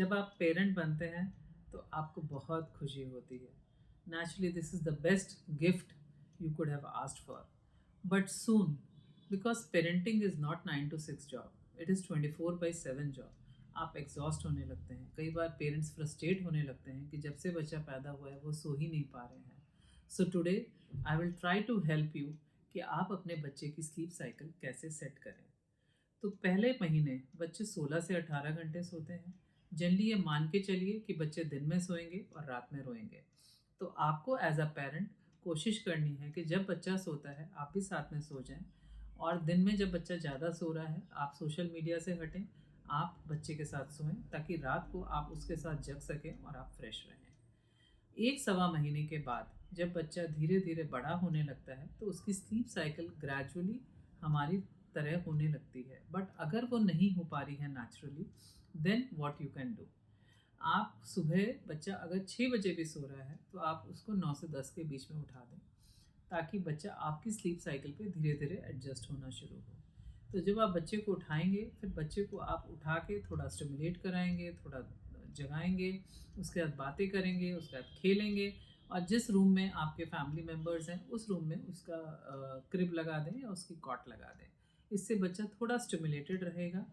जब आप पेरेंट बनते हैं तो आपको बहुत खुशी होती है। Naturally this is the best gift you could have asked for. But soon, because parenting is not 9 to 6 job, it is 24/7 job. आप एग्जॉस्ट होने लगते हैं। कई बार पेरेंट्स फ्रस्ट्रेट होने लगते हैं कि जब से बच्चा पैदा हुआ है वो सो ही नहीं पा रहे हैं। So today I will try to help you कि आप अपने बच्चे की स्लीप साइकिल कैसे सेट करें। तो पहले महीने बच्चे 16 से 18 घंटे सोते हैं। जनरली ये मान के चलिए कि बच्चे दिन में सोएंगे और रात में रोएंगे। तो आपको एज अ पेरेंट कोशिश करनी है कि जब बच्चा सोता है आप भी साथ में सो जाएं, और दिन में जब बच्चा ज़्यादा सो रहा है आप सोशल मीडिया से हटें, आप बच्चे के साथ सोएं ताकि रात को आप उसके साथ जग सकें और आप फ्रेश रहें। 1 सवा महीने के बाद जब बच्चा धीरे धीरे बड़ा होने लगता है तो उसकी स्लीप साइकिल ग्रेजुअली हमारी तरह होने लगती है। बट अगर वो नहीं हो पा रही है naturally, then what you can do, आप सुबह बच्चा अगर 6 बजे भी सो रहा है तो आप उसको 9 से 10 के बीच में उठा दें, ताकि बच्चा आपकी स्लीप साइकिल पे धीरे धीरे एडजस्ट होना शुरू हो। तो जब आप बच्चे को उठाएंगे फिर बच्चे को आप उठा के थोड़ा स्टिमुलेट कराएंगे, थोड़ा जगाएंगे, उसके बाद बातें करेंगे, उसके बाद खेलेंगे, और जिस रूम में आपके फैमिली मेम्बर्स हैं उस रूम में उसका क्रिब लगा दें या उसकी कॉट लगा दें। इससे बच्चा थोड़ा स्टिमुलेटेड रहेगा।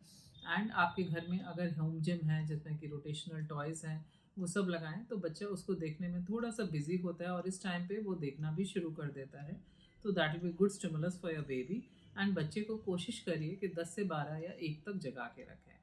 एंड आपके घर में अगर होम जिम है जिसमें कि रोटेशनल टॉयज़ हैं वो सब लगाएं तो बच्चा उसको देखने में थोड़ा सा बिजी होता है और इस टाइम पे वो देखना भी शुरू कर देता है। तो that will be good stimulus for your baby. And बच्चे को कोशिश करिए कि 10 से 12 या 1 तक जगा के रखें।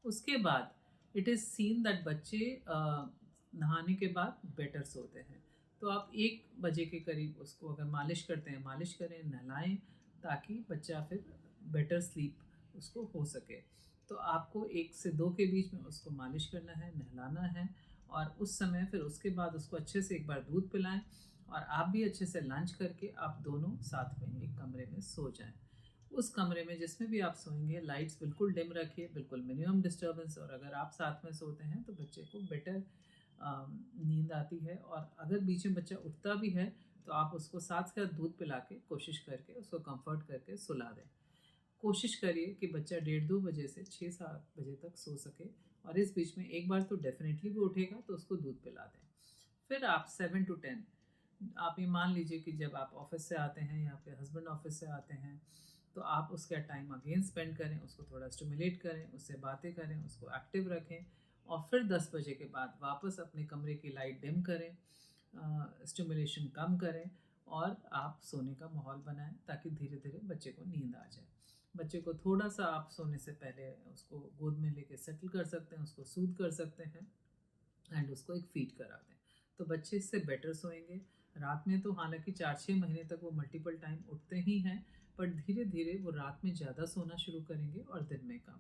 उसके बाद इट इज़ सीन दैट बच्चे नहाने के बाद बेटर सोते हैं। तो आप 1 बजे के करीब उसको अगर मालिश करते हैं मालिश करें, नहलाएं, ताकि बच्चा फिर बेटर स्लीप उसको हो सके। तो आपको 1 से 2 के बीच में उसको मालिश करना है, नहलाना है, और उस समय फिर उसके बाद उसको अच्छे से एक बार दूध पिलाएं, और आप भी अच्छे से लंच करके आप दोनों साथ में एक कमरे में सो जाएं। उस कमरे में जिसमें भी आप सोएंगे लाइट्स बिल्कुल डिम रखिए, बिल्कुल मिनिमम डिस्टर्बेंस, और अगर आप साथ में सोते हैं तो बच्चे को बेटर नींद आती है। और अगर बीच में बच्चा उठता भी है तो आप उसको साथ साथ दूध पिला के कोशिश करके उसको कंफर्ट करके सुला दें। कोशिश करिए कि बच्चा 1:30-2 बजे से 6-7 बजे तक सो सके, और इस बीच में एक बार तो डेफिनेटली भी उठेगा तो उसको दूध पिला दें। फिर आप 7 to 10, आप ये मान लीजिए कि जब आप ऑफिस से आते हैं या आपके हस्बैंड ऑफिस से आते हैं तो आप उसका टाइम अगेन स्पेंड करें, उसको थोड़ा स्टिमुलेट करें, उससे बातें करें, उसको एक्टिव रखें, और फिर 10 बजे के बाद वापस अपने कमरे की लाइट डिम करें, स्टिमुलेशन कम करें, और आप सोने का माहौल बनाएं ताकि धीरे धीरे बच्चे को नींद आ जाए। बच्चे को थोड़ा सा आप सोने से पहले उसको गोद में लेके सेटल कर सकते हैं, उसको सूद कर सकते हैं, एंड उसको एक फीड करा दें। तो बच्चे इससे बेटर सोएंगे। रात में तो हालांकि 4-6 महीने तक वो मल्टीपल टाइम उठते ही हैं, पर धीरे धीरे वो रात में ज़्यादा सोना शुरू करेंगे और दिन में कम।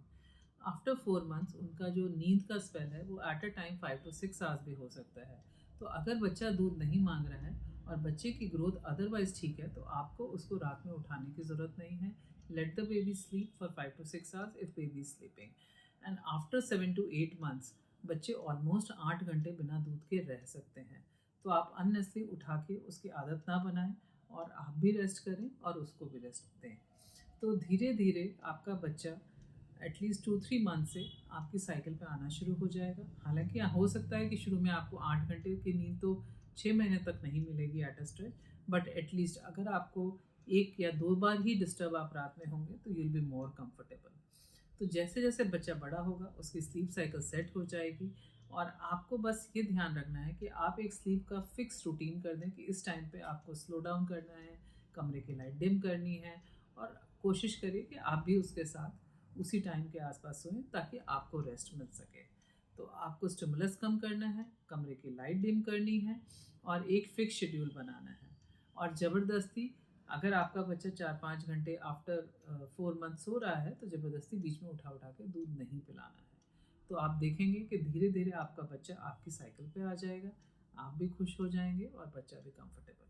आफ्टर 4 मंथ्स उनका जो नींद का स्पेल है वो at a time 5 to 6 hours भी हो सकता है। तो अगर बच्चा दूध नहीं मांग रहा है और बच्चे की ग्रोथ अदरवाइज ठीक है तो आपको उसको रात में उठाने की ज़रूरत नहीं है। Let the baby sleep for 5 to 6 hours if baby sleeping. And after 7 to 8 months बच्चे ऑलमोस्ट 8 घंटे बिना दूध के रह सकते हैं। तो आप अननेसली उठा के उसकी आदत ना बनाएं, और आप भी रेस्ट करें और उसको भी रेस्ट दें। तो धीरे धीरे आपका बच्चा एटलीस्ट 2-3 मंथ से आपकी साइकिल पे आना शुरू हो जाएगा। हालांकि हो सकता है कि शुरू में आपको 8 घंटे की नींद तो 6 महीने तक नहीं मिलेगी at a stretch, but at least अगर आपको 1 या 2 बार ही डिस्टर्ब आप रात में होंगे तो यूल बी मोर कंफर्टेबल। तो जैसे जैसे बच्चा बड़ा होगा उसकी स्लीप साइकिल सेट हो जाएगी, और आपको बस ये ध्यान रखना है कि आप एक स्लीप का फिक्स रूटीन कर दें कि इस टाइम पे आपको स्लो डाउन करना है, कमरे की लाइट डिम करनी है, और कोशिश करिए कि आप भी उसके साथ उसी टाइम के आसपास सोएं ताकि आपको रेस्ट मिल सके। तो आपको स्टिमुलस कम करना है, कमरे की लाइट डिम करनी है, और एक फिक्स शेड्यूल बनाना है। और ज़बरदस्ती अगर आपका बच्चा 4-5 घंटे आफ्टर 4 मंथ सो रहा है तो ज़बरदस्ती बीच में उठा उठा के दूध नहीं पिलाना है। तो आप देखेंगे कि धीरे धीरे आपका बच्चा आपकी साइकिल पे आ जाएगा, आप भी खुश हो जाएंगे और बच्चा भी कंफर्टेबल।